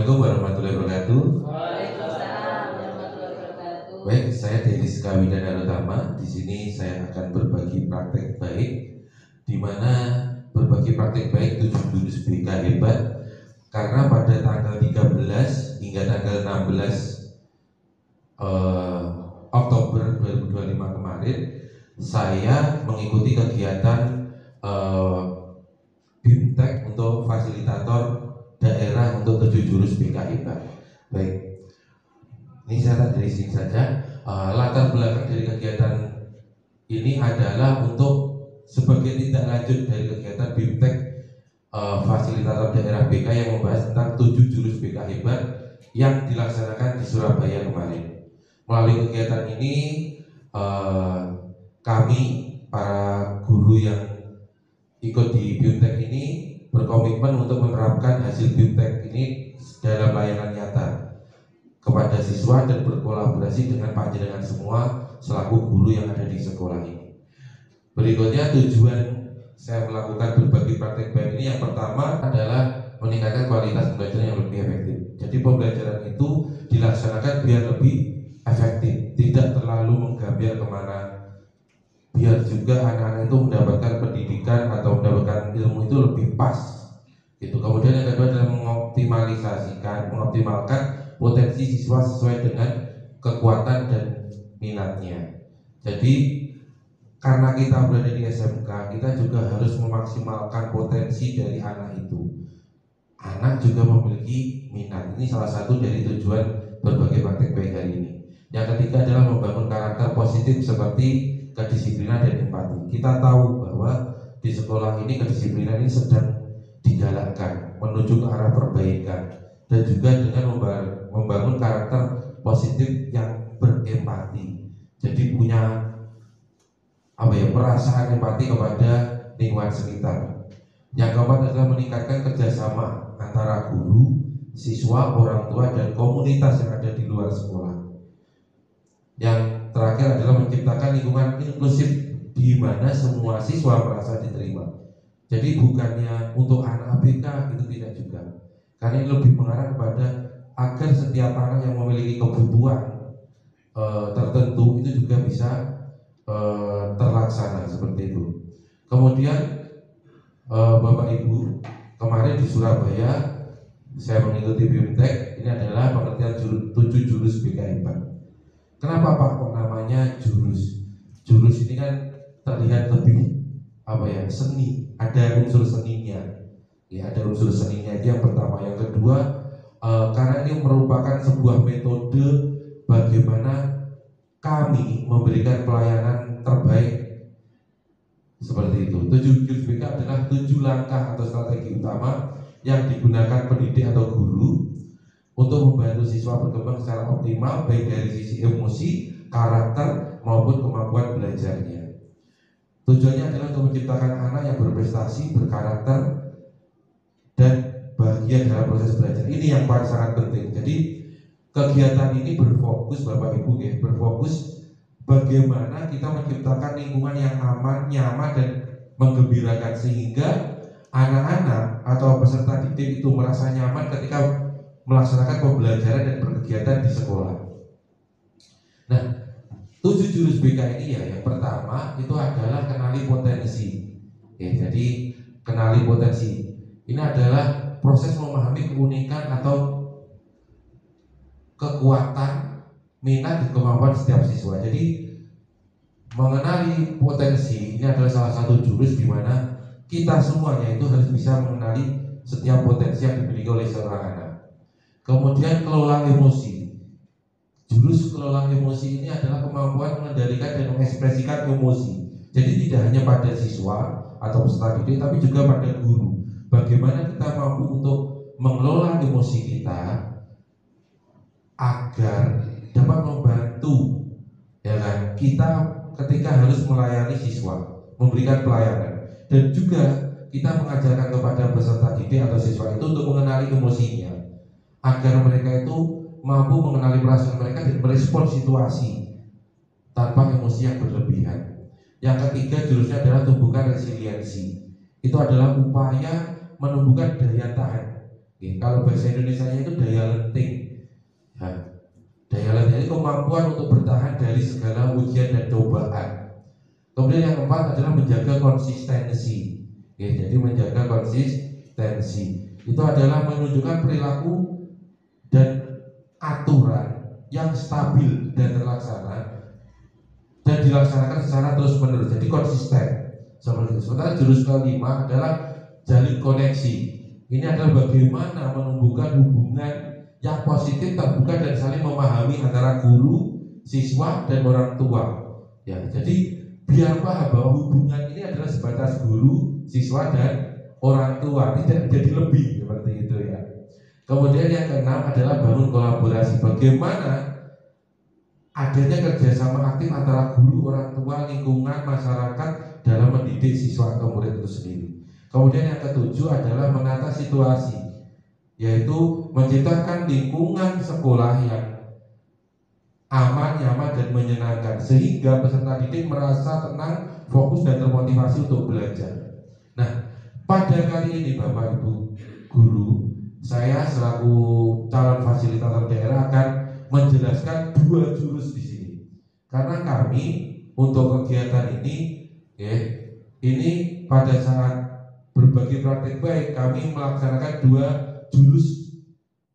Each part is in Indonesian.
Assalamualaikum warahmatullahi wabarakatuh. Waalaikumsalam warahmatullahi wabarakatuh. Baik, saya Denis Kawindana Utama. Di sini saya akan berbagi praktek baik, di mana berbagi praktek baik 7 jurus BK hebat. Karena pada tanggal 13 hingga tanggal 16 Oktober 2025 kemarin, saya mengikuti kegiatan BIMTEK untuk fasilitator daerah untuk 7 jurus BK hebat. Baik, ini saya dari sini saja. Latar belakang dari kegiatan ini adalah untuk sebagai tindak lanjut dari kegiatan BIMTEK fasilitator daerah BK yang membahas tentang 7 jurus BK hebat yang dilaksanakan di Surabaya kemarin. Melalui kegiatan ini kami para guru yang ikut di BIMTEK ini berkomitmen untuk menerapkan hasil BIMTEK ini dalam layanan nyata kepada siswa dan berkolaborasi dengan panjenengan semua selaku guru yang ada di sekolah ini. Berikutnya tujuan saya melakukan berbagi praktek baik ini yang pertama adalah meningkatkan kualitas pembelajaran yang lebih efektif. Jadi pembelajaran itu dilaksanakan biar lebih efektif, tidak terlalu menggambar kemana, biar juga anak-anak itu mendapatkan pendidikan atau mendapatkan ilmu itu lebih pas gitu. Kemudian yang kedua adalah mengoptimalkan potensi siswa sesuai dengan kekuatan dan minatnya. Jadi karena kita berada di SMK, kita juga harus memaksimalkan potensi dari anak itu. Anak juga memiliki minat. Ini salah satu dari tujuan berbagai praktek baik hari ini. Yang ketiga adalah membangun karakter positif seperti kedisiplinan dan empati. Kita tahu bahwa di sekolah ini kedisiplinan ini sedang digalakkan menuju ke arah perbaikan, dan juga dengan membangun karakter positif yang berempati. Jadi punya perasaan empati kepada lingkungan sekitar. Yang keempat adalah meningkatkan kerjasama antara guru, siswa, orang tua, dan komunitas yang ada di luar sekolah. Yang terakhir adalah menciptakan lingkungan inklusif di mana semua siswa merasa diterima. Jadi bukannya untuk anak ABK itu tidak juga, karena ini lebih mengarah kepada agar setiap anak yang memiliki kebutuhan tertentu itu juga bisa terlaksana seperti itu. Kemudian Bapak Ibu, kemarin di Surabaya saya mengikuti BIMTEK. Ini adalah pengertian 7 jurus BK hebat. Kenapa Pak kok namanya jurus? Jurus ini kan terlihat lebih seni, ada unsur seninya. Ya, ada unsur seninya, itu yang pertama. Yang kedua, karena ini merupakan sebuah metode bagaimana kami memberikan pelayanan terbaik seperti itu. 7 jurus BK adalah 7 langkah atau strategi utama yang digunakan pendidik atau guru untuk membantu siswa berkembang secara optimal, baik dari sisi emosi, karakter, maupun kemampuan belajarnya. Tujuannya adalah untuk menciptakan anak yang berprestasi, berkarakter, dan bahagia dalam proses belajar. Ini yang paling sangat penting. Jadi kegiatan ini berfokus, Bapak Ibu ya, berfokus bagaimana kita menciptakan lingkungan yang aman, nyaman, dan menggembirakan, sehingga anak-anak atau peserta didik itu merasa nyaman ketika melaksanakan pembelajaran dan berkegiatan di sekolah. Nah, 7 jurus BK ini ya, yang pertama itu adalah kenali potensi. Jadi kenali potensi ini adalah proses memahami keunikan atau kekuatan, minat, dan kemampuan setiap siswa. Jadi mengenali potensi ini adalah salah satu jurus di mana kita semuanya itu harus bisa mengenali setiap potensi yang dimiliki oleh seorang anak. Kemudian kelola emosi. Jurus kelola emosi ini adalah kemampuan mengendalikan dan mengekspresikan emosi. Jadi tidak hanya pada siswa atau peserta didik, tapi juga pada guru. Bagaimana kita mampu untuk mengelola emosi kita agar dapat membantu, ya kan, kita ketika harus melayani siswa, memberikan pelayanan, dan juga kita mengajarkan kepada peserta didik atau siswa itu untuk mengenali emosinya, agar mereka itu mampu mengenali perasaan mereka dan merespon situasi tanpa emosi yang berlebihan. Yang ketiga jurusnya adalah tumbuhkan resiliensi. Itu adalah upaya menumbuhkan daya tahan. Kalau bahasa Indonesianya itu daya lenting. Ya, daya lenting itu kemampuan untuk bertahan dari segala ujian dan cobaan. Kemudian yang keempat adalah menjaga konsistensi. Jadi menjaga konsistensi itu adalah menunjukkan perilaku dan aturan yang stabil dan terlaksana dan dilaksanakan secara terus menerus. Jadi konsisten seperti itu. Sementara jurus kelima adalah jalin koneksi. Ini adalah bagaimana menumbuhkan hubungan yang positif, terbuka dan saling memahami antara guru, siswa dan orang tua. Ya, jadi biar paham bahwa hubungan ini adalah sebatas guru, siswa dan orang tua, tidak menjadi lebih seperti itu ya. Kemudian yang keenam adalah bangun kolaborasi. Bagaimana adanya kerjasama aktif antara guru, orang tua, lingkungan, masyarakat dalam mendidik siswa atau murid itu sendiri. Kemudian yang ketujuh adalah menata situasi, yaitu menciptakan lingkungan sekolah yang aman, nyaman, dan menyenangkan sehingga peserta didik merasa tenang, fokus, dan termotivasi untuk belajar. Nah, pada kali ini Bapak Ibu guru, saya selaku calon fasilitator daerah akan menjelaskan dua jurus di sini. Karena kami untuk kegiatan ini, ini pada saat berbagi praktik baik, kami melaksanakan dua jurus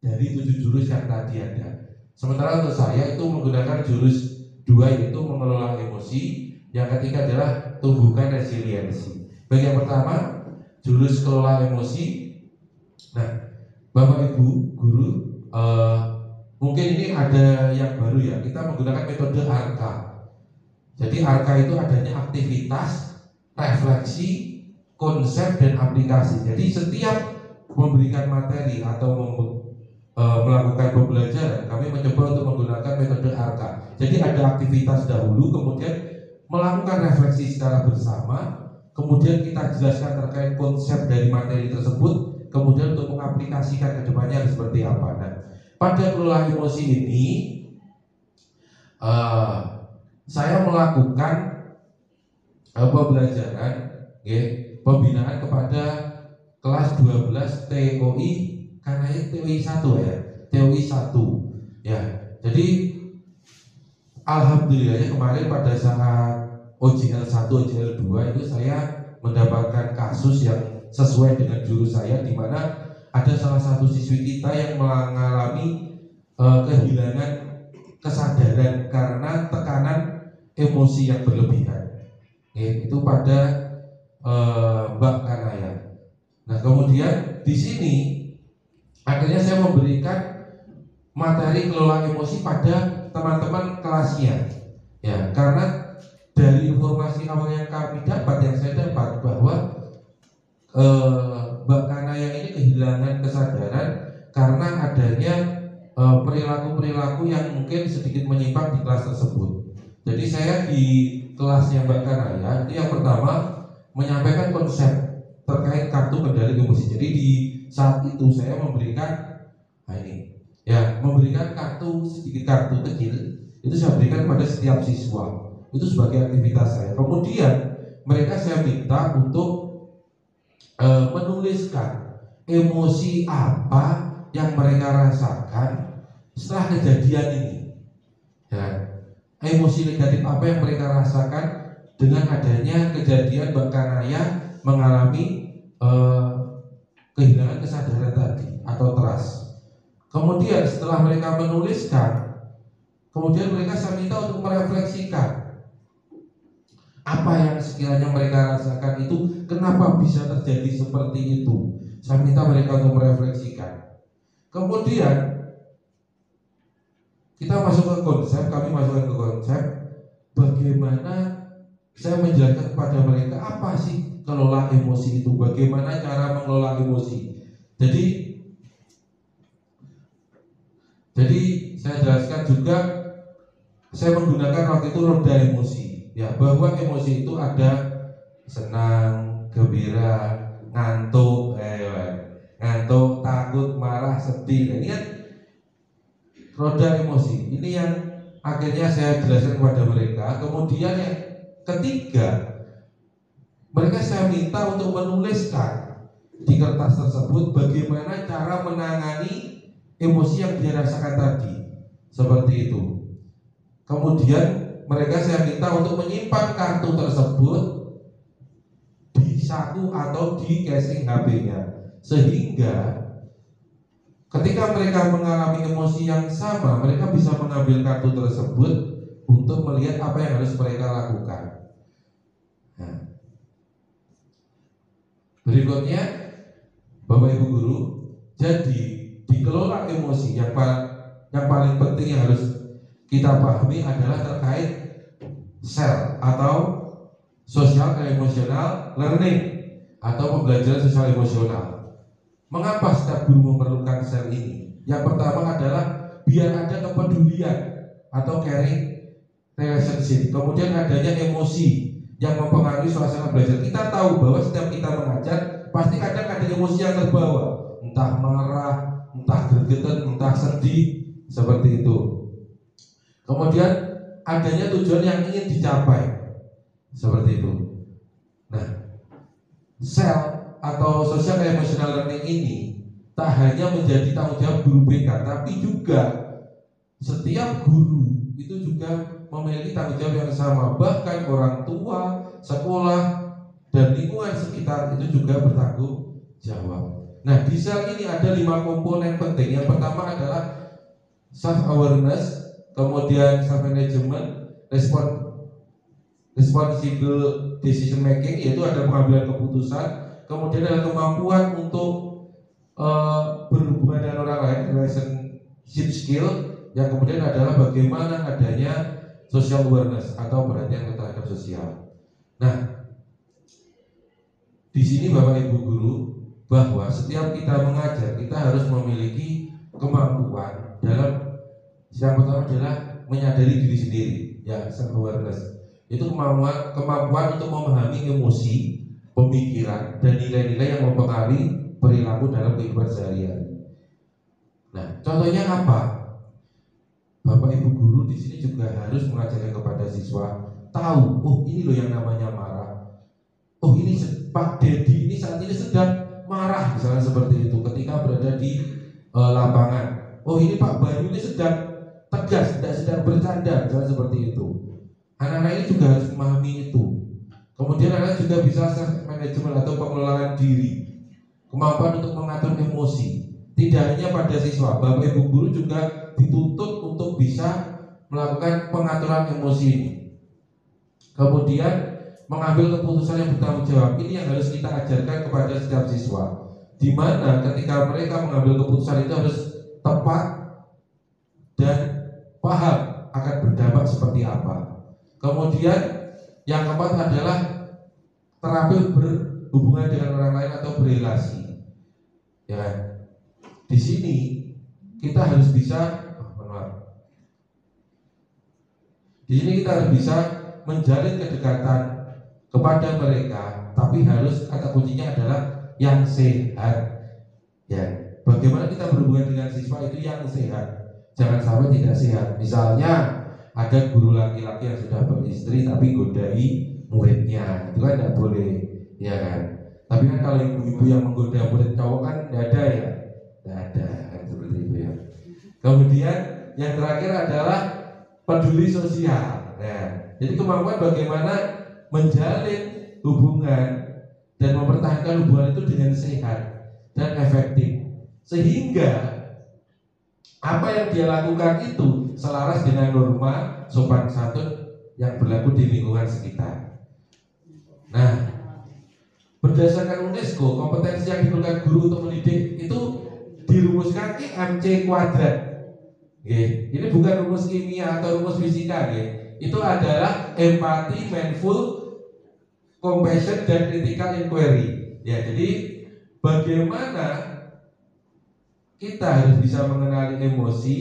dari 7 jurus yang tadi ada. Sementara untuk saya itu menggunakan jurus 2, yaitu mengelola emosi. Yang ketiga adalah tumbuhkan resiliensi. Bagi yang pertama, jurus kelola emosi. Nah, Bapak Ibu guru, mungkin ini ada yang baru ya. Kita menggunakan metode ARKA. Jadi ARKA itu adanya aktivitas, refleksi, konsep, dan aplikasi. Jadi setiap memberikan materi atau melakukan pembelajaran, kami mencoba untuk menggunakan metode ARKA. Jadi ada aktivitas dahulu, kemudian melakukan refleksi secara bersama, kemudian kita jelaskan terkait konsep dari materi tersebut, kemudian untuk mengaplikasikan ke depannya seperti apa. Nah, pada kelola emosi ini saya melakukan pembelajaran, pembinaan kepada kelas 12 TOI, karena itu TOI 1 ya, TOI 1 ya. Jadi alhamdulillahnya kemarin pada saat OJL 1, OJL 2 itu saya mendapatkan kasus yang sesuai dengan jurus saya, di mana ada salah satu siswi kita yang mengalami kehilangan kesadaran karena tekanan emosi yang berlebihan. Itu pada Mbak Kanaya. Nah, kemudian di sini akhirnya saya memberikan materi kelola emosi pada teman-teman kelasnya. Ya, karena dari informasi awal yang kami dapat, yang saya dapat bahwa Mbak Kanaya ini kehilangan kesadaran karena adanya perilaku-perilaku yang mungkin sedikit menyimpang di kelas tersebut. Jadi saya di kelasnya Mbak Kanaya itu yang pertama menyampaikan konsep terkait kartu kendali emosi. Jadi di saat itu saya memberikan memberikan sedikit kartu kecil, itu saya berikan kepada setiap siswa. Itu sebagai aktivitas saya. Kemudian mereka saya minta untuk menuliskan emosi apa yang mereka rasakan setelah kejadian ini. Ya, emosi negatif apa yang mereka rasakan dengan adanya kejadian Mbak Kanaya mengalami kehilangan kesadaran tadi atau trust. Kemudian setelah mereka menuliskan, kemudian mereka saya minta untuk merefleksikan apa yang sekiranya mereka rasakan itu, kenapa bisa terjadi seperti itu. Saya minta mereka untuk merefleksikan. Kemudian kita masuk ke konsep, kami masukkan ke konsep bagaimana saya menjelaskan kepada mereka apa sih kelola emosi itu, bagaimana cara mengelola emosi. Jadi saya jelaskan juga, saya menggunakan waktu itu roda emosi. Ya, bahwa emosi itu ada senang, gembira, ngantuk, takut, marah, sedih. Nah, ini kan roda emosi. Ini yang akhirnya saya jelaskan kepada mereka. Kemudian yang ketiga, mereka saya minta untuk menuliskan di kertas tersebut bagaimana cara menangani emosi yang dia rasakan tadi, seperti itu. Kemudian mereka saya minta untuk menyimpan kartu tersebut di saku atau di casing HP-nya, sehingga ketika mereka mengalami emosi yang sama, mereka bisa mengambil kartu tersebut untuk melihat apa yang harus mereka lakukan. Nah, berikutnya, Bapak Ibu Guru, jadi dikelola emosi yang paling penting yang harus kita pahami adalah terkait SEL atau Social Emotional Learning atau pembelajaran sosial emosional. Mengapa setiap guru memerlukan SEL ini? Yang pertama adalah biar ada kepedulian atau caring relationship. Kemudian adanya emosi yang mempengaruhi suasana belajar. Kita tahu bahwa setiap kita mengajar pasti kadang ada emosi yang terbawa, entah marah, entah gregetan, entah sedih, seperti itu. Kemudian adanya tujuan yang ingin dicapai, seperti itu. Nah, SEL atau Social Emotional Learning ini tak hanya menjadi tanggung jawab guru BK, tapi juga setiap guru itu juga memiliki tanggung jawab yang sama. Bahkan orang tua, sekolah, dan lingkungan sekitar itu juga bertanggung jawab. Nah, di SEL ini ada 5 komponen penting. Yang pertama adalah self awareness, kemudian self management, responsible decision making, yaitu ada pengambilan keputusan, kemudian ada kemampuan untuk berhubungan dengan orang lain, relationship skill, yang kemudian adalah bagaimana adanya social awareness atau perhatian terhadap sosial. Nah, di sini Bapak Ibu Guru, bahwa setiap kita mengajar kita harus memiliki kemampuan dalam yang pertama adalah menyadari diri sendiri, ya, self awareness. Itu kemampuan untuk memahami emosi, pemikiran, dan nilai-nilai yang mempengaruhi perilaku dalam kehidupan sehari-hari. Nah, contohnya apa? Bapak Ibu Guru di sini juga harus mengajarkan kepada siswa tahu, oh ini loh yang namanya marah. Oh ini Pak Dedi ini saat ini sedang marah, misalnya seperti itu ketika berada di lapangan. Oh ini Pak Bayu ini sedang tegas, tidak sedang bercanda, misalnya seperti itu. Anak-anak ini juga harus memahami itu. Kemudian anak juga bisa self management atau pengelolaan diri, kemampuan untuk mengatur emosi. Tidak hanya pada siswa, Bapak Ibu Guru juga dituntut untuk bisa melakukan pengaturan emosi ini. Kemudian mengambil keputusan yang bertanggung jawab. Ini yang harus kita ajarkan kepada setiap siswa, di mana ketika mereka mengambil keputusan itu harus tepat dan paham akan berdampak seperti apa. Kemudian yang keempat adalah terampil berhubungan dengan orang lain atau berelasi. Ya, di sini kita harus bisa, di sini kita harus bisa menjalin kedekatan kepada mereka, tapi harus kata kuncinya adalah yang sehat. Ya, bagaimana kita berhubungan dengan siswa itu yang sehat, jangan sampai tidak sehat. Misalnya ada guru laki-laki yang sudah beristri tapi godai muridnya, itu kan tidak boleh, ya kan? Tapi kan kalau ibu-ibu yang menggoda murid cowok kan tidak ada, ya, tidak ada kan, seperti itu ya. Kemudian yang terakhir adalah peduli sosial. Nah, jadi kemampuan bagaimana menjalin hubungan dan mempertahankan hubungan itu dengan sehat dan efektif, sehingga apa yang dia lakukan itu selaras dengan norma sopan santun yang berlaku di lingkungan sekitar. Nah, berdasarkan UNESCO, kompetensi yang diperlukan guru untuk mendidik itu dirumuskan IMC kuadrat. Ini bukan rumus kimia atau rumus fisika, itu adalah empati, mindful, compassion, dan critical inquiry. Ya, jadi bagaimana kita harus bisa mengenali emosi,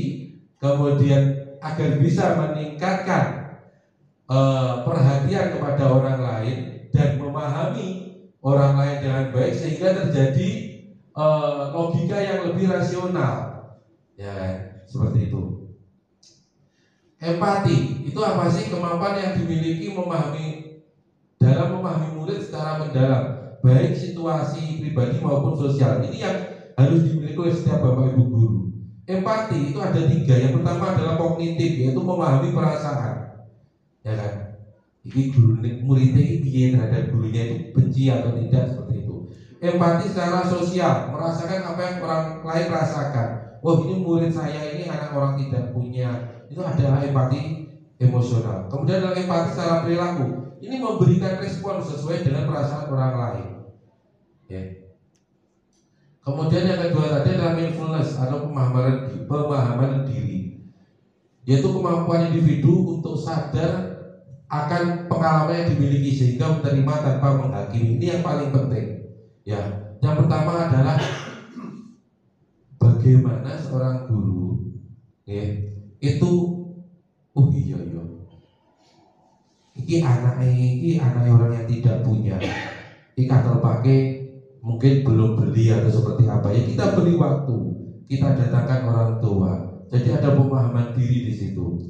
kemudian agar bisa meningkatkan perhatian kepada orang lain dan memahami orang lain dengan baik sehingga terjadi logika yang lebih rasional. Ya, seperti itu. Empati itu apa sih? Kemampuan yang dimiliki dalam memahami murid secara mendalam. baik situasi pribadi maupun sosial. Ini yang harus dimiliki oleh setiap bapak ibu guru. Empati itu ada 3. Yang pertama adalah kognitif, yaitu memahami perasaan, ya kan? Ini guru muridnya ini piye terhadap gurunya itu benci atau tidak, seperti itu. Empati secara sosial, merasakan apa yang orang lain rasakan. Wah, ini murid saya ini anak orang tidak punya. Itu adalah empati emosional. Kemudian adalah empati secara perilaku. Ini memberikan respon sesuai dengan perasaan orang lain. Ya. Kemudian yang kedua tadi adalah mindfulness atau pemahaman diri, yaitu kemampuan individu untuk sadar akan pengalaman yang dimiliki sehingga menerima tanpa menghakimi. Ini yang paling penting. Ya, yang pertama adalah bagaimana seorang guru, ya, itu, oh iya, ini anak orang yang tidak punya, ini kata pakai mungkin belum beli atau seperti apa, ya kita beri waktu, kita datangkan orang tua. Jadi ada pemahaman diri di situ.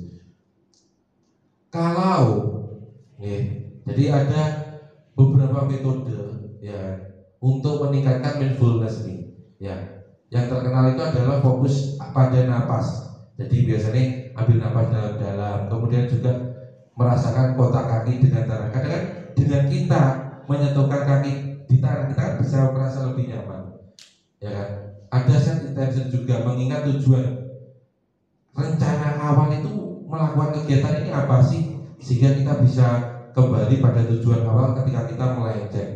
Kalau, ya, jadi ada beberapa metode, ya, untuk meningkatkan mindfulness nih, ya. Yang terkenal itu adalah fokus pada napas. Jadi biasanya ambil napas dalam-dalam, kemudian juga merasakan kotak kaki dengan tangan. Kadang-kadang dengan kita menyentuhkan kaki di tangan kita bisa merasa lebih nyaman, ya kan? Ada set intention juga, mengingat tujuan rencana awal itu melakukan kegiatan ini apa sih, sehingga kita bisa kembali pada tujuan awal ketika kita melenceng.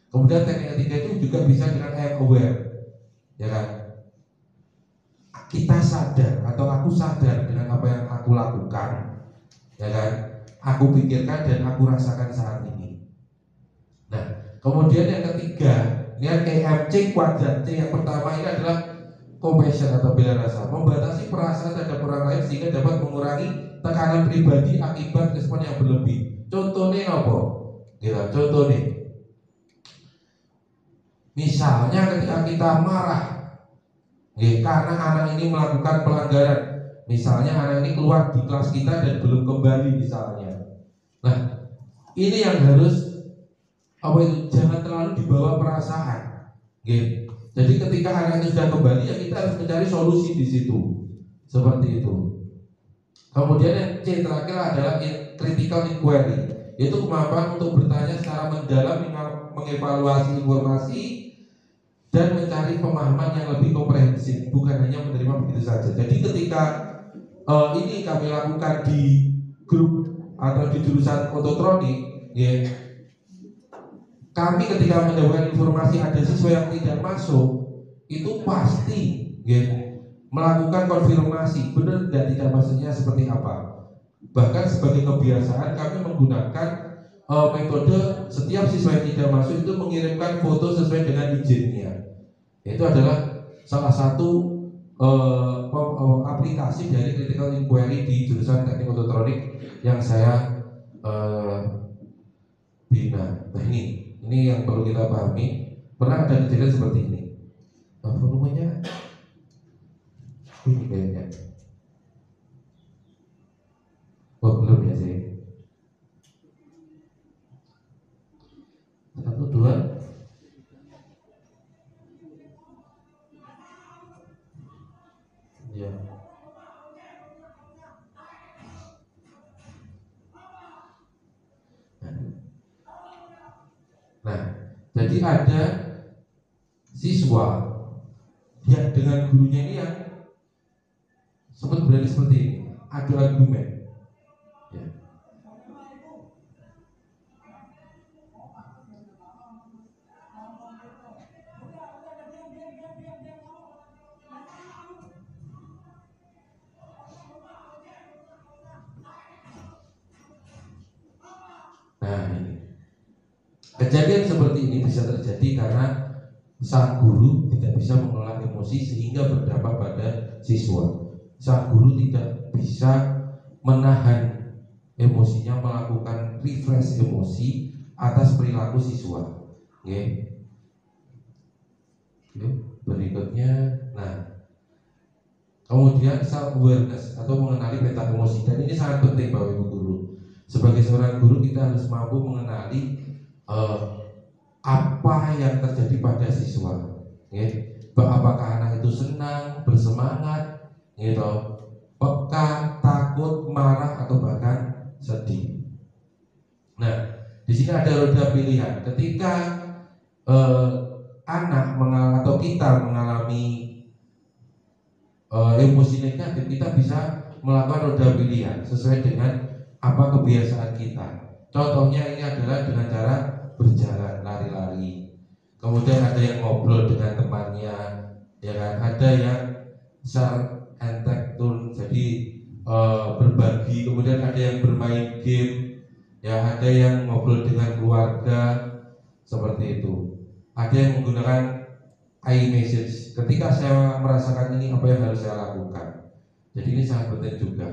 Kemudian teknik ketiga itu juga bisa dengan I am aware, ya kan? Kita sadar atau aku sadar dengan apa yang aku lakukan, ya kan? Aku pikirkan dan aku rasakan saat ini. Nah, kemudian yang ketiga, ini KMC kuadrat C. Yang pertama ini adalah compassion atau bela rasa, membatasi perasaan terhadap orang lain sehingga dapat mengurangi tekanan pribadi akibat respon yang berlebih. Contohnya apa? Gitu, contohnya, misalnya ketika kita marah, karena anak ini melakukan pelanggaran, misalnya anak ini keluar di kelas kita dan belum kembali misalnya. Nah, ini yang harus jangan terlalu dibawa perasaan. Jadi ketika anak itu sudah kembali, ya kita harus mencari solusi di situ, seperti itu. Kemudian yang C terakhir adalah critical inquiry, yaitu kemampuan untuk bertanya secara mendalam, mengevaluasi informasi dan mencari pemahaman yang lebih komprehensif, bukan hanya menerima begitu saja. Jadi ketika ini kami lakukan di grup atau di jurusan ototronik, ya, kami ketika mendapatkan informasi ada siswa yang tidak masuk, itu pasti, ya, melakukan konfirmasi benar tidak masuknya seperti apa. Bahkan sebagai kebiasaan kami menggunakan metode setiap siswa yang tidak masuk itu mengirimkan foto sesuai dengan izinnya. Itu adalah salah satu aplikasi dari critical inquiry di jurusan teknik ototronik yang saya bina. Nah, ini yang perlu kita pahami. Pernah ada kejadian seperti ini. Volumenya ini kayaknya. Oh, belum ya sih. 1, 2. Ya. Nah, jadi ada siswa yang dengan gurunya ini yang sempat berani seperti ini, adu argumen. Ya. Nah, ini kejadian seperti ini bisa terjadi karena sang guru tidak bisa mengelola emosi sehingga berdampak pada siswa. Sang guru tidak bisa menahan emosinya, melakukan refresh emosi atas perilaku siswa. Oke. Berikutnya, nah, kemudian self awareness atau mengenali peta emosi, dan ini sangat penting Bapak Ibu guru. Sebagai seorang guru kita harus mampu mengenali apa yang terjadi pada siswa. Apakah anak itu senang, bersemangat, gitu, peka, takut, marah, atau bahkan sedih. Nah, di sini ada roda pilihan. Ketika anak atau kita mengalami emosi negatif, kita bisa melakukan roda pilihan sesuai dengan apa kebiasaan kita. Contohnya ini adalah dengan cara berjalan, lari-lari. Kemudian ada yang ngobrol dengan temannya, ya kan? Ada yang share entek tun, jadi berbagi. Kemudian ada yang bermain game, ya, ada yang ngobrol dengan keluarga, seperti itu. Ada yang menggunakan iMessage. Ketika saya merasakan ini, apa yang harus saya lakukan? Jadi ini sangat penting juga.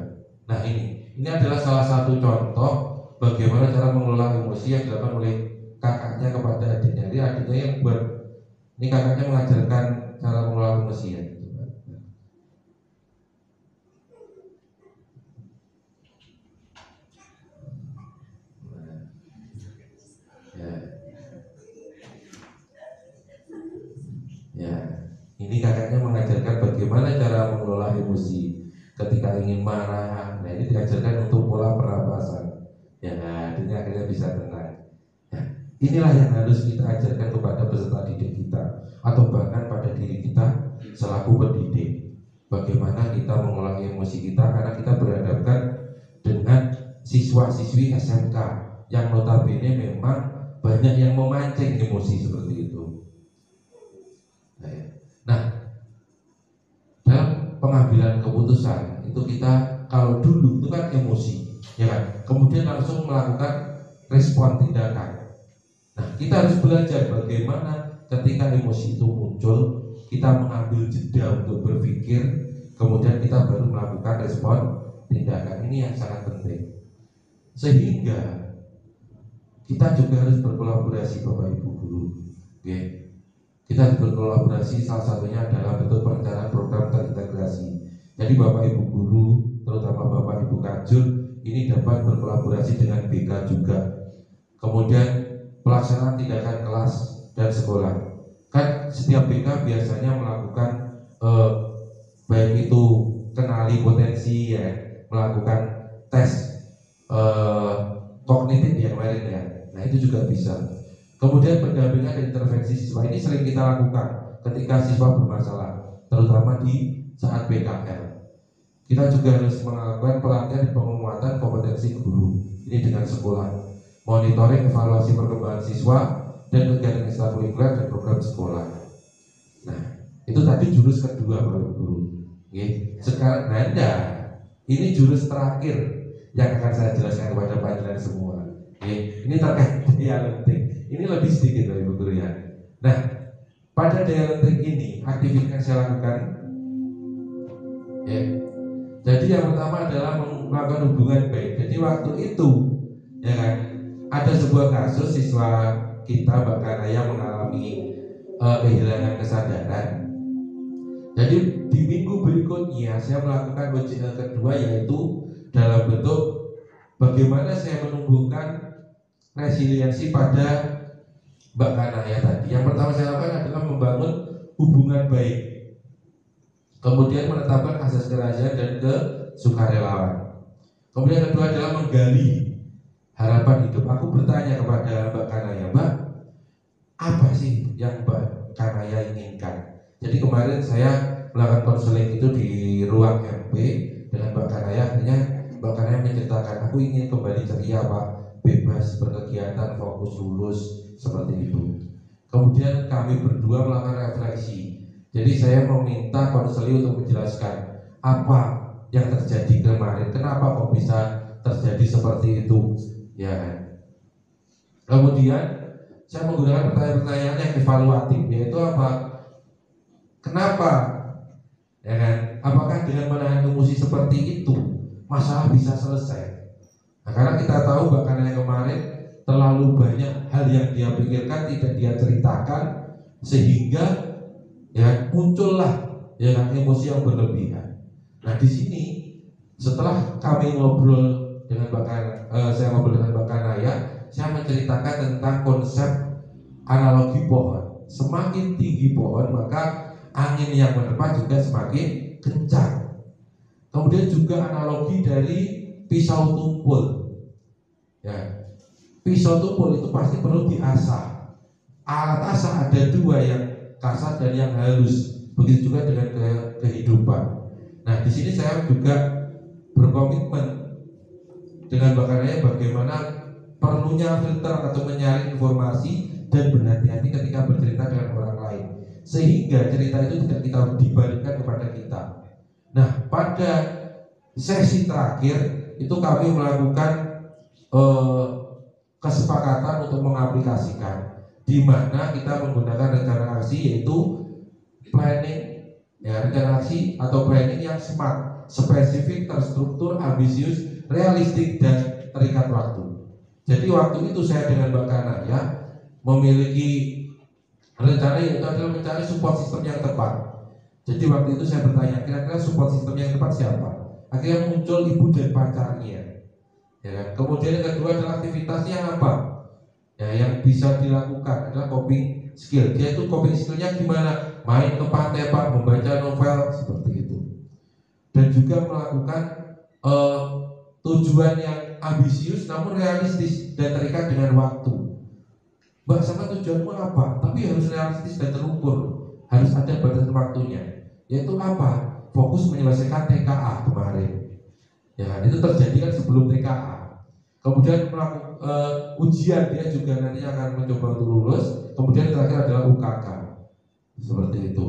Nah, ini adalah salah satu contoh bagaimana cara mengelola emosi yang dilakukan oleh kakaknya kepada adiknya. Jadi adiknya yang buat, ini kakaknya mengajarkan cara mengelola emosi ya. Ya, ini kakaknya mengajarkan bagaimana cara mengelola emosi ketika ingin marah. Nah, ini diajarkan untuk pola pernapasan. Ya, ini akhirnya bisa tenang. Nah, inilah yang harus kita ajarkan kepada peserta didik kita atau bahkan pada diri kita selaku pendidik. Bagaimana kita mengelola emosi kita karena kita berhadapan dengan siswa-siswi SMK yang notabene memang banyak yang memancing emosi seperti itu. Nah, dalam pengambilan keputusan itu kita kalau dulu itu kan emosi, ya kan, kemudian langsung melakukan respon tindakan. Nah, kita harus belajar bagaimana ketika emosi itu muncul, kita mengambil jeda untuk berpikir, kemudian kita baru melakukan respon tindakan. Ini yang sangat penting. Sehingga kita juga harus berkolaborasi, Bapak Ibu guru. Oke. Kita harus berkolaborasi, salah satunya adalah bentuk perencanaan program terintegrasi. Jadi Bapak Ibu guru, terutama Bapak Ibu Kajur, ini dapat berkolaborasi dengan BK juga. Kemudian pelaksanaan tindakan kelas dan sekolah. Kan setiap BK biasanya melakukan baik itu kenali potensi, ya, melakukan tes kognitif yang lain, ya. Nah, itu juga bisa. Kemudian pendampingan dan intervensi siswa ini sering kita lakukan ketika siswa bermasalah, terutama di saat PKL. Kita juga harus melakukan pelatihan dan penguatan kompetensi guru. Ini dengan sekolah, monitoring evaluasi perkembangan siswa dan kegiatan ekstrakurikuler dan program sekolah. Nah, itu tadi jurus kedua, Bapak Guru. Sekarang ini jurus terakhir yang akan saya jelaskan kepada panjenengan semua. Ini terkait daya lenting. Ini lebih sedikit, Bapak Ibu guru, ya. Nah, pada daya lenting ini aktivitas yang saya lakukan, ya. Jadi yang pertama adalah melakukan hubungan baik. Jadi waktu itu, ya kan, ada sebuah kasus siswa kita Mbak Kanaya mengalami kehilangan kesadaran. Jadi di minggu berikutnya saya melakukan ujian kedua, yaitu dalam bentuk bagaimana saya menumbuhkan resiliensi pada Mbak Kanaya tadi. Yang pertama saya lakukan adalah membangun hubungan baik, kemudian menetapkan asas kerahasiaan dan kesukarelawan. Kemudian kedua adalah menggali harapan hidup. Aku bertanya kepada Mbak Kanaya, Mbak, apa sih yang Mbak Kanaya inginkan? Jadi kemarin saya melakukan konseling itu di ruang MP dengan Mbak Kanaya. Akhirnya Mbak Kanaya menceritakan, aku ingin kembali ceria, Pak, bebas berkegiatan, fokus lulus, seperti itu. Kemudian kami berdua melakukan refleksi. Jadi saya meminta konselor untuk menjelaskan apa yang terjadi kemarin, kenapa kok bisa terjadi seperti itu, ya kan. Kemudian saya menggunakan pertanyaan-pertanyaan yang evaluatif, yaitu apa? Kenapa, ya kan? Apakah dengan menahan emosi seperti itu masalah bisa selesai? Nah, karena kita tahu bahkan yang kemarin terlalu banyak hal yang dia pikirkan, tidak dia ceritakan, sehingga ya muncullah, ya kan, emosi yang berlebihan. Nah, di sini setelah kami ngobrol dengan saya ngobrol dengan Mbak Kanaya, saya menceritakan tentang konsep analogi pohon. Semakin tinggi pohon maka angin yang menerpa juga semakin kencang. Kemudian juga analogi dari pisau tumpul. Ya, pisau tumpul itu pasti perlu diasah. Alat asah ada dua, yang kasar dan yang halus. Begitu juga dengan kehidupan. Nah, di sini saya juga berkomitmen dengan Bakaraya bagaimana perlunya filter atau menyaring informasi dan berhati-hati ketika bercerita dengan orang lain, sehingga cerita itu tidak kita dibalikkan kepada kita. Nah, pada sesi terakhir itu kami melakukan kesepakatan untuk mengaplikasikan, di mana kita menggunakan rencana aksi, yaitu planning, ya, rencana aksi atau planning yang smart, spesifik, terstruktur, ambisius, realistik, dan terikat waktu. Jadi waktu itu saya dengan Mbak Kana ya memiliki rencana, yaitu adalah mencari support system yang tepat. Jadi waktu itu saya bertanya, kira-kira support system yang tepat siapa? Akhirnya muncul ibu dan pacarnya. Ya kan? Kemudian yang kedua adalah aktivitasnya apa? Ya, yang bisa dilakukan adalah coping skill. Dia itu coping skillnya gimana? Main ke pantai Pak, membaca novel, seperti itu. Dan juga melakukan tujuan yang ambisius namun realistis dan terikat dengan waktu. Mbak, sama tujuanmu apa? Tapi harus realistis dan terukur. Harus ada batas waktunya. Yaitu apa? Fokus menyelesaikan TKA kemarin. Ya, itu terjadi kan sebelum TKA. Kemudian melakukan ujian, dia juga nanti akan mencoba untuk lulus. Kemudian terakhir adalah UKK. Seperti itu.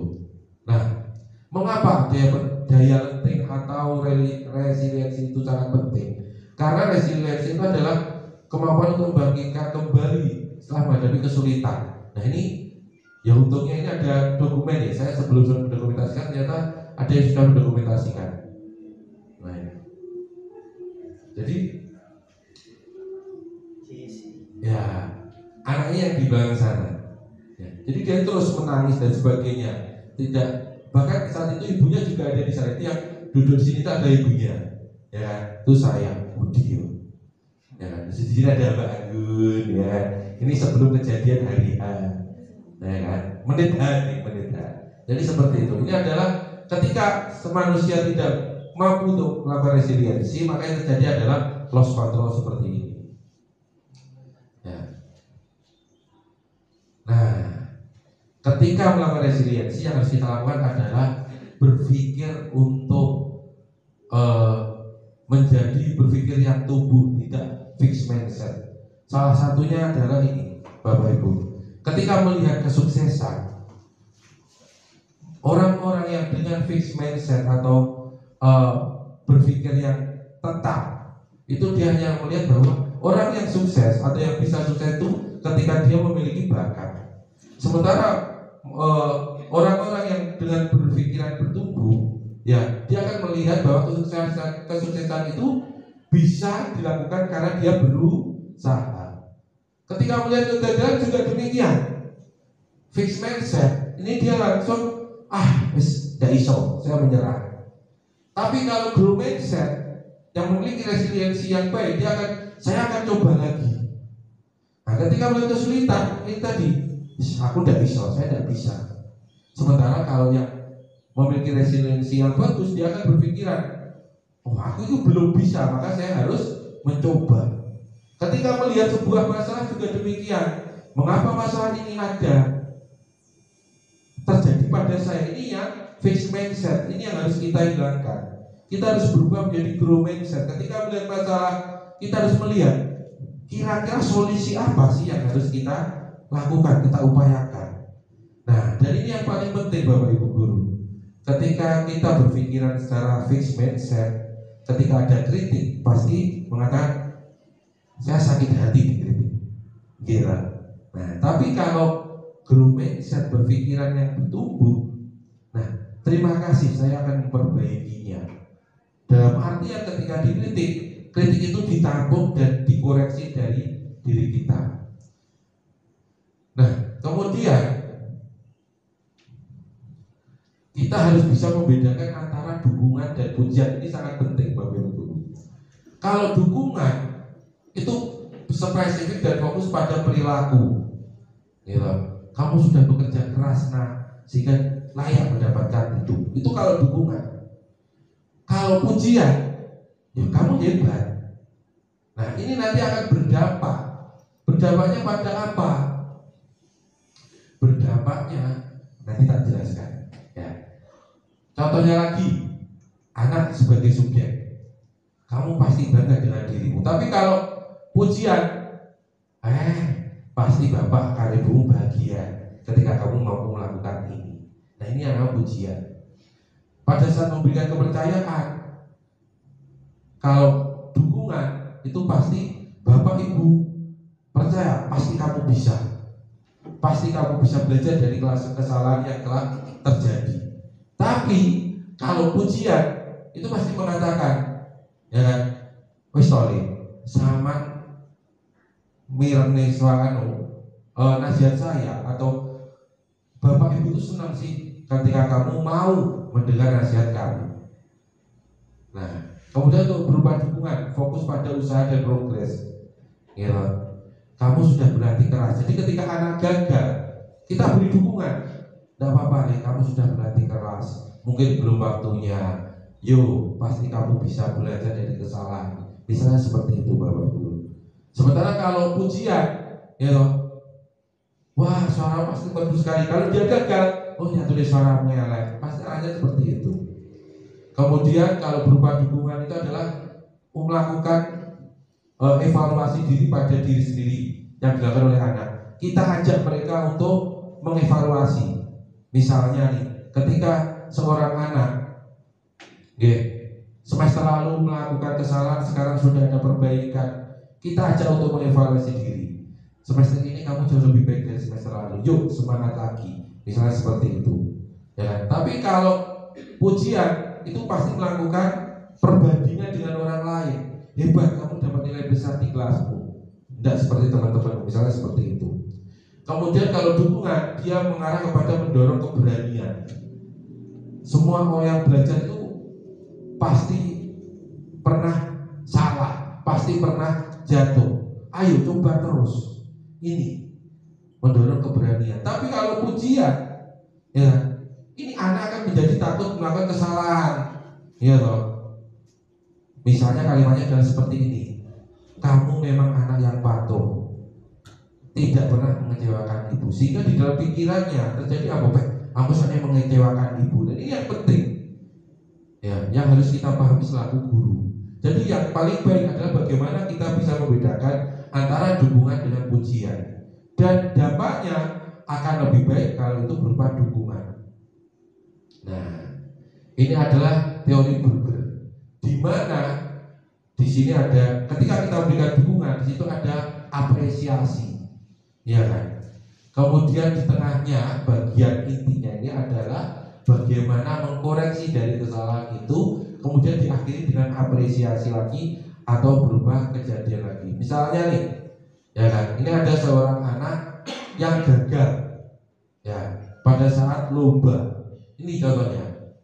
Nah, mengapa daya lenting atau resiliensi itu sangat penting? Karena resiliensi itu adalah kemampuan untuk membangkitkan kembali setelah menghadapi kesulitan. Nah, ini ya untungnya ini ada dokumen ya. Saya sebelum mendokumentasikan ternyata ada yang sudah mendokumentasikan. Nah, ini. Jadi ya anaknya yang di belakang sana. Ya, jadi dia terus menangis dan sebagainya. Tidak, bahkan saat itu ibunya juga ada di sana. Itu yang duduk di sini itu ada ibunya. Ya, itu saya, Budi. Ya, di sini ada Mbak Anggun. Ya, ini sebelum kejadian hari H. Ya kan, menit H. Jadi seperti itu. Ini adalah ketika manusia tidak mampu untuk melakukan resiliensi, maka yang terjadi adalah loss control seperti ini. Ya. Nah, ketika melakukan resiliensi, yang harus kita lakukan adalah berpikir untuk menjadi berpikir yang tumbuh, tidak fixed mindset. Salah satunya adalah ini, Bapak Ibu. Ketika melihat kesuksesan, orang-orang yang dengan fixed mindset atau berpikir yang tetap, itu dia hanya melihat bahwa orang yang sukses atau yang bisa sukses itu ketika dia memiliki bakat. Sementara orang-orang yang dengan berpikiran bertumbuh, ya dia akan melihat bahwa kesuksesan itu bisa dilakukan karena dia berusaha. Ketika melihat kegagalan juga demikian. Fixed mindset, ini dia langsung tidak iso, saya menyerah. Tapi kalau growth mindset yang memiliki resiliensi yang baik, saya akan coba lagi. Nah, ketika melihat kesulitan, ini tadi, aku tidak bisa, saya tidak bisa. Sementara kalau yang memiliki resiliensi yang bagus, dia akan berpikiran, aku itu belum bisa, maka saya harus mencoba. Ketika melihat sebuah masalah juga demikian. Mengapa masalah ini ada terjadi pada saya? Ini yang fixed mindset, ini yang harus kita hilangkan. Kita harus berubah menjadi growth mindset. Ketika melihat masalah, kita harus melihat kira-kira solusi apa sih yang harus kita lakukan, kita upayakan. Nah, dan ini yang paling penting Bapak Ibu Guru. Ketika kita berpikiran secara fixed mindset, ketika ada kritik pasti mengatakan saya sakit hati dikritik, kira. Nah, tapi kalau growth mindset, berpikiran yang bertumbuh, nah terima kasih, saya akan memperbaikinya. Dalam artian ketika dikritik, kritik itu ditampung dan dikoreksi dari diri kita. Nah, kemudian kita harus bisa membedakan antara dukungan dan pujian. Ini sangat penting Bapak Ibu. Kalau dukungan itu spesifik dan fokus pada perilaku. gitu. Kamu sudah bekerja keras sehingga layak mendapatkan itu. Itu kalau dukungan. Kalau pujian, ya kamu hebat. Nah ini nanti akan berdampak. Berdampaknya pada apa? Berdampaknya nanti tak jelaskan. Ya. Contohnya lagi, anak sebagai subjek, kamu pasti bangga dengan dirimu. Tapi kalau pujian, pasti bapak akan ibumu bahagia ketika kamu mampu melakukan ini. Nah ini yang namanya pujian. Pada saat memberikan kepercayaan, kalau dukungan itu pasti bapak ibu percaya, pasti kamu bisa. Pasti kamu bisa belajar dari kesalahan yang telah terjadi. Tapi kalau pujian itu pasti mengatakan, ya kan, wis toli, sama mirne suarano nasihat saya atau bapak ibu itu senang sih ketika kamu mau mendengar nasihat kami. Nah, kemudian untuk berupa dukungan, fokus pada usaha dan progres. Ya, kamu sudah berlatih keras. Jadi ketika anak gagal, kita beri dukungan. Tidak apa-apa nih, kamu sudah berlatih keras. Mungkin belum waktunya. Yo, pasti kamu bisa belajar dari kesalahan. Misalnya seperti itu, Bapak Ibu. Sementara kalau pujian, ya toh, wah suara pasti bagus sekali. Kalau dia gagal, oh nyatu deh suara meleleh. Pasti aja seperti itu. Kemudian kalau berupa dukungan itu adalah melakukan evaluasi diri pada diri sendiri yang dilakukan oleh anak. Kita ajak mereka untuk mengevaluasi. Misalnya nih, ketika seorang anak semester lalu melakukan kesalahan, sekarang sudah ada perbaikan, kita ajak untuk mengevaluasi diri. Semester ini kamu jauh lebih baik dari semester lalu. Yuk semangat lagi. Misalnya seperti itu. Ya kan? Tapi kalau pujian itu pasti melakukan perbandingan dengan orang lain. Hebat, kamu dapat nilai besar di kelasmu. Tidak seperti teman-teman, misalnya seperti itu. Kemudian kalau dukungan, dia mengarah kepada mendorong keberanian. Semua orang yang belajar itu pasti pernah salah, pasti pernah jatuh. Ayo coba terus. Ini mendorong keberanian. Tapi kalau pujian, ya, ini anak akan menjadi takut melakukan kesalahan. Ya toh. Misalnya kalimatnya adalah seperti ini. Kamu memang anak yang patuh, tidak pernah mengecewakan ibu. Sehingga di dalam pikirannya terjadi apa? Aku hanya mengecewakan ibu. Dan ini yang penting, ya, yang harus kita pahami selaku guru. Jadi yang paling baik adalah bagaimana kita bisa membedakan antara dukungan dengan pujian. Dan dampaknya akan lebih baik kalau itu berupa dukungan. Nah, ini adalah teori Burger. Di mana di sini ada, ketika kita memberikan dukungan, di situ ada apresiasi, ya kan? Kemudian di tengahnya bagian intinya ini adalah bagaimana mengkoreksi dari kesalahan itu, kemudian diakhiri dengan apresiasi lagi atau berubah kejadian lagi. Misalnya nih, ya kan? Ini ada seorang anak yang gagal, ya, pada saat lomba. Ini contohnya,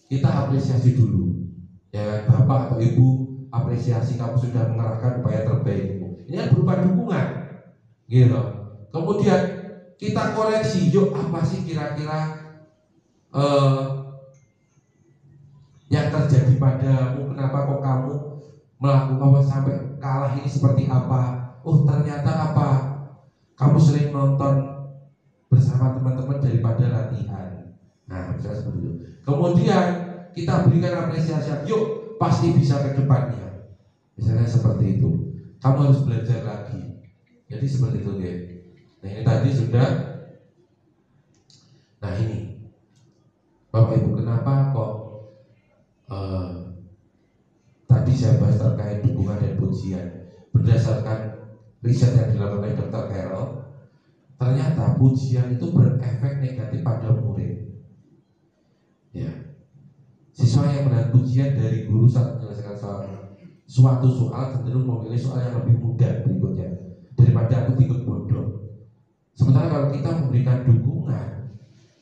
kita apresiasi dulu. Ya, bapak atau ibu apresiasi, kamu sudah mengerahkan upaya terbaikmu. Ini kan berupa dukungan, gitu. Kemudian kita koreksi, yuk apa sih kira-kira yang terjadi padamu? Kenapa kok kamu melakukan sampai kalah ini seperti apa? Oh ternyata apa? Kamu sering nonton bersama teman-teman daripada latihan. Nah, misalnya seperti itu. Kemudian kita berikan apresiasi, yuk pasti bisa ke depannya. Misalnya seperti itu. Kamu harus belajar lagi. Jadi seperti itu, ya. Nah ini tadi sudah. Nah ini, Bapak Ibu, kenapa kok tadi saya bahas terkait dukungan dan pujian. Berdasarkan riset yang dilakukan oleh Dr. Carroll, ternyata pujian itu berefek negatif pada murid. Ya. Siswa yang mendapat pujian dari guru saat menyelesaikan suatu soal cenderung memilih soal yang lebih mudah berikutnya daripada aku ikut bodoh. Sementara kalau kita memberikan dukungan,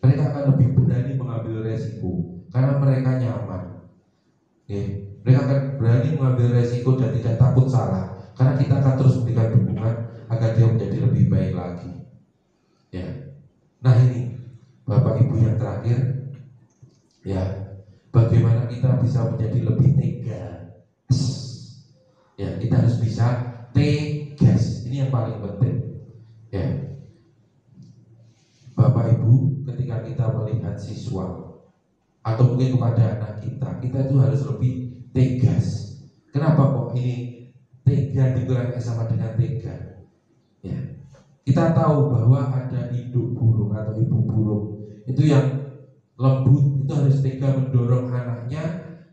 mereka akan lebih berani mengambil resiko karena mereka nyaman. Mereka akan berani mengambil resiko dan tidak takut salah karena kita akan terus memberikan dukungan agar dia menjadi lebih baik lagi. Ya, Nah ini Bapak Ibu yang terakhir, ya, bagaimana kita bisa menjadi lebih tegas. Ya, kita harus bisa tegas. Ini yang paling penting. Ya, Bapak Ibu, ketika kita melihat siswa atau mungkin kepada anak kita itu harus lebih tegas. Kenapa kok ini tega dikurangi sama dengan tega? Ya, kita tahu bahwa ada induk burung atau ibu burung itu yang lembut, itu harus tega mendorong anaknya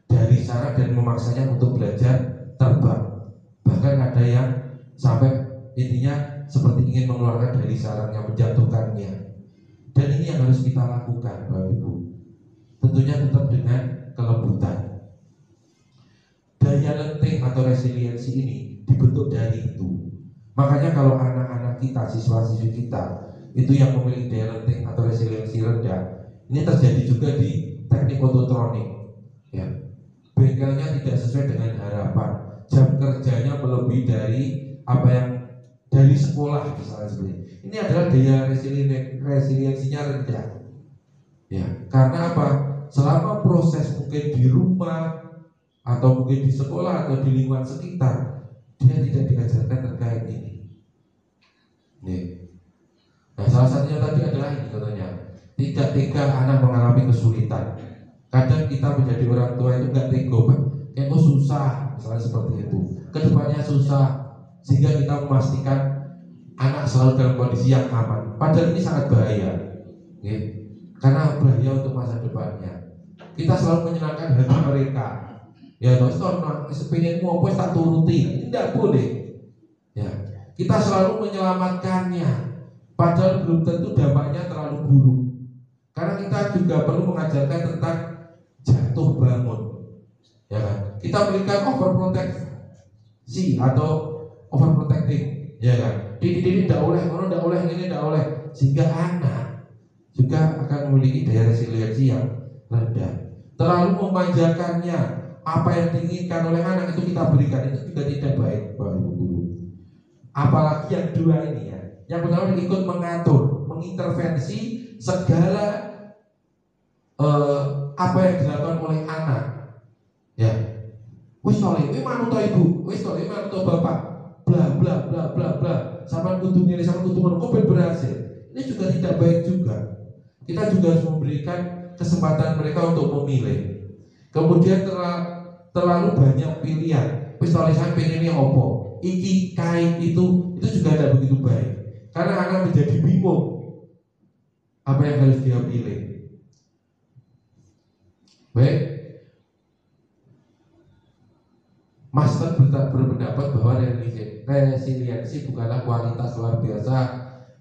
dari sarang dan memaksanya untuk belajar terbang. Bahkan ada yang sampai intinya seperti ingin mengeluarkan dari sarangnya, menjatuhkannya. Dan ini yang harus kita lakukan, Bapak Ibu. Tentunya tetap dengan kelembutan. Daya lenting atau resiliensi ini dibentuk dari itu. Makanya kalau anak-anak kita, siswa-siswi kita itu yang memiliki daya lenting atau resiliensi rendah, ini terjadi juga di teknik ototronik. Ya, bengkelnya tidak sesuai dengan harapan, jam kerjanya melebihi dari apa yang dari sekolah misalnya seperti ini. Ini adalah daya resiliensinya rendah. Ya, karena apa? Selama proses mungkin di rumah atau mungkin di sekolah atau di lingkungan sekitar, dia tidak diajarkan terkait ini. Nih. Nah, salah satunya tadi adalah ini contohnya. Tidak tega anak mengalami kesulitan. Kadang kita menjadi orang tua itu nggak tega, kayak kok susah, misalnya seperti itu. Kedepannya susah, sehingga kita memastikan anak selalu dalam kondisi yang aman. Padahal ini sangat bahaya, ya. Karena bahaya untuk masa depannya. Kita selalu menyenangkan hati mereka. Ya, terus kalau sepingin mau apa tak turuti, ini tidak boleh. Ya, kita selalu menyelamatkannya. Padahal belum tentu dampaknya terlalu buruk. Karena kita juga perlu mengajarkan tentang jatuh bangun, ya kan? Kita berikan overproteksi atau overprotecting, ya kan? Ini tidak oleh, orang tidak oleh, ini tidak oleh, sehingga anak juga akan memiliki daya resiliensi yang rendah. Terlalu memanjakannya, apa yang diinginkan oleh anak itu kita berikan, itu juga tidak baik, Bapak Ibu Guru. Apalagi yang dua ini ya. Yang pertama ikut mengatur, mengintervensi segala apa yang dilakukan oleh anak. Ya, wis soleh, wis manut ibu, wis soleh manut bapak, bla bla bla bla bla. Sama kudu ngene, sama kudu ngono, kok berhasil. Ini juga tidak baik juga. Kita juga harus memberikan kesempatan mereka untuk memilih. Kemudian terlalu banyak pilihan. Wis soleh saya pengennya opo, iki kain itu juga tidak begitu baik. Karena anak menjadi bingung apa yang harus dia pilih. Baik, Master berpendapat bahwa resiliensi bukanlah kualitas luar biasa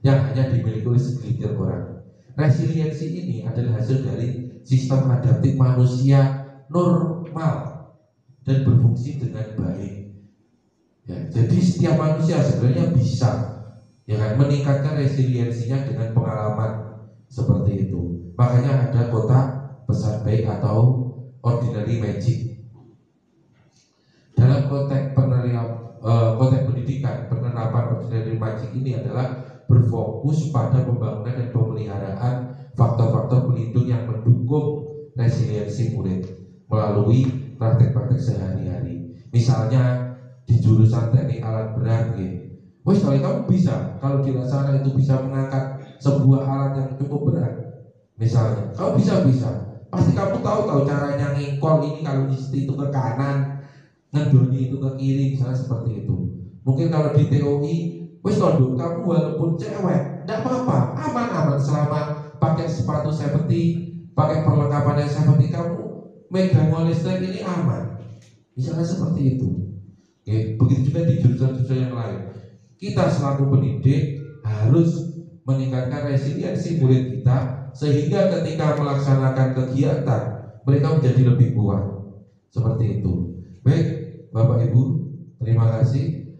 yang hanya dimiliki oleh segelintir orang. Resiliensi ini adalah hasil dari sistem adaptif manusia normal dan berfungsi dengan baik. Ya, jadi setiap manusia sebenarnya bisa, ya kan, meningkatkan resiliensinya dengan pengalaman seperti itu. Makanya ada kotak pesan baik atau ordinary magic. Dalam konteks pendidikan, penerapan ordinary magic ini adalah berfokus pada pembangunan dan pemeliharaan faktor-faktor pelindung yang mendukung resiliensi murid melalui praktek-praktek sehari-hari. Misalnya di jurusan teknik alat berat, wes kalau kamu bisa, kalau dilaksanakan itu bisa mengangkat sebuah alat yang cukup berat. Misalnya, kamu bisa, pasti kamu tahu caranya ngekol ini, kalau itu ke kanan, ngedoni itu ke kiri, misalnya seperti itu. Mungkin kalau di TOI, wes kalau kamu walaupun cewek, tidak apa-apa, aman-aman selama pakai sepatu safety, pakai perlengkapan yang safety, kamu megang listrik ini aman. Misalnya seperti itu. Oke, begitu juga di jurusan-jurusan yang lain. Kita selaku pendidik harus meningkatkan resiliensi murid kita sehingga ketika melaksanakan kegiatan mereka menjadi lebih kuat. Seperti itu. Baik, Bapak Ibu, terima kasih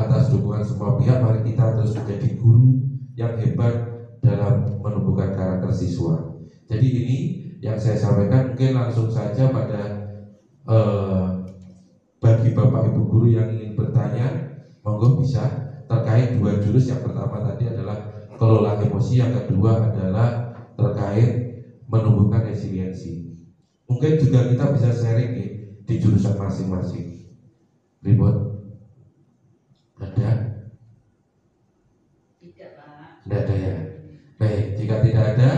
atas dukungan semua pihak. Mari kita terus menjadi guru yang hebat dalam menumbuhkan karakter siswa. Jadi ini yang saya sampaikan, mungkin langsung saja pada bagi Bapak Ibu guru yang ingin bertanya, monggo bisa terkait dua jurus. Yang pertama tadi adalah kelola emosi, yang kedua adalah terkait menumbuhkan resiliensi. Mungkin juga kita bisa sharing nih di jurusan masing-masing. Ribut? Ada? Tidak, Pak. Tidak ada ya. Baik, jika tidak ada,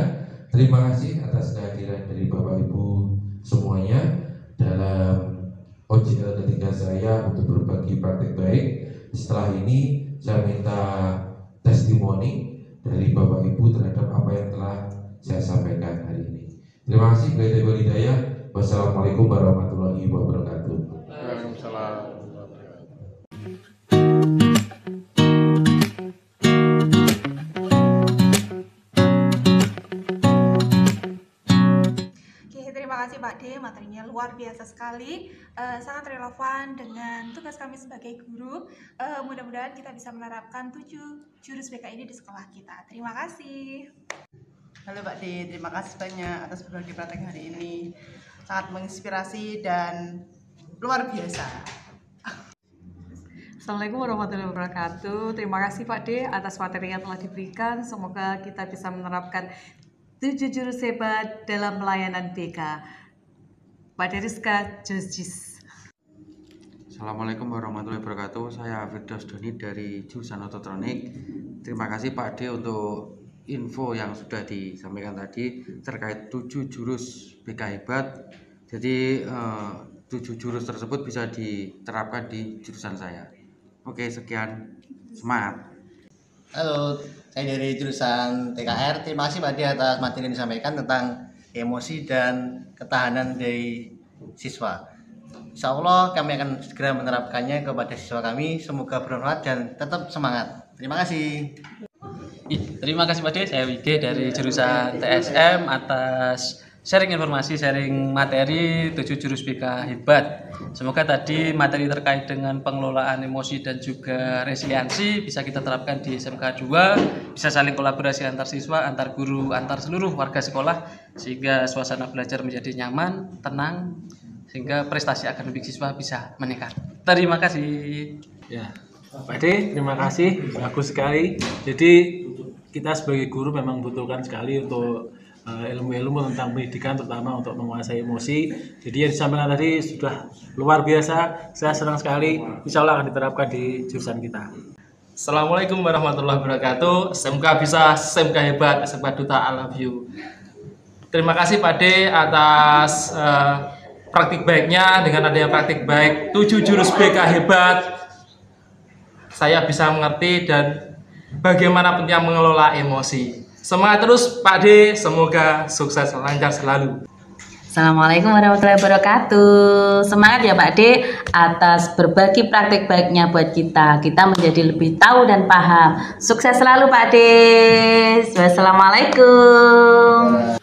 terima kasih atas kehadiran dari Bapak Ibu semuanya dalam OJL ketiga saya untuk berbagi praktik baik. Setelah ini saya minta testimoni dari Bapak Ibu terhadap apa yang telah saya sampaikan hari ini. Terima kasih. Wassalamualaikum warahmatullahi wabarakatuh. Waalaikumsalam. Terima kasih Pak D, materinya luar biasa sekali, sangat relevan dengan tugas kami sebagai guru. Mudah-mudahan kita bisa menerapkan 7 jurus BK ini di sekolah kita. Terima kasih. Halo Pak D, terima kasih banyak atas berbagi praktek hari ini. Sangat menginspirasi dan luar biasa. Assalamualaikum warahmatullahi wabarakatuh. Terima kasih Pak D atas materi yang telah diberikan. Semoga kita bisa menerapkan 7 jurus hebat dalam pelayanan BK. Pak Deriska Josjis. Assalamualaikum warahmatullahi wabarakatuh. Saya Firdaus Doni dari jurusan Ototronik. Terima kasih Pak D untuk info yang sudah disampaikan tadi terkait 7 jurus BK hebat. Jadi 7 jurus tersebut bisa diterapkan di jurusan saya. Oke, sekian. Semangat. Halo, saya dari jurusan TKR. Terima kasih Pak D atas materi yang disampaikan tentang emosi dan ketahanan dari siswa. Insya Allah kami akan segera menerapkannya kepada siswa kami. Semoga bermanfaat dan tetap semangat. Terima kasih. Terima kasih Pak D. Saya Wige dari jurusan TSM atas sharing informasi, sharing materi 7 jurus BK hebat. Semoga tadi materi terkait dengan pengelolaan emosi dan juga resiliensi bisa kita terapkan di SMK 2, bisa saling kolaborasi antar siswa, antar guru, antar seluruh warga sekolah, sehingga suasana belajar menjadi nyaman, tenang, sehingga prestasi akademik siswa bisa meningkat. Terima kasih. Ya, Pak D, terima kasih, bagus sekali. Jadi kita sebagai guru memang membutuhkan sekali untuk ilmu-ilmu tentang pendidikan, terutama untuk menguasai emosi. Jadi yang disampaikan tadi sudah luar biasa. Saya senang sekali. Insya Allah akan diterapkan di jurusan kita. Assalamualaikum warahmatullahi wabarakatuh. SMK bisa, SMK hebat, SMK Duta I love you. Terima kasih Pak D atas praktik baiknya. Dengan adanya praktik baik 7 jurus BK hebat, saya bisa mengerti dan bagaimana pentingnya mengelola emosi. Semangat terus Pak D, semoga sukses lancar selalu. Assalamualaikum warahmatullahi wabarakatuh. Semangat ya Pak D atas berbagi praktik baiknya buat kita. Kita menjadi lebih tahu dan paham. Sukses selalu Pak D. Wassalamualaikum.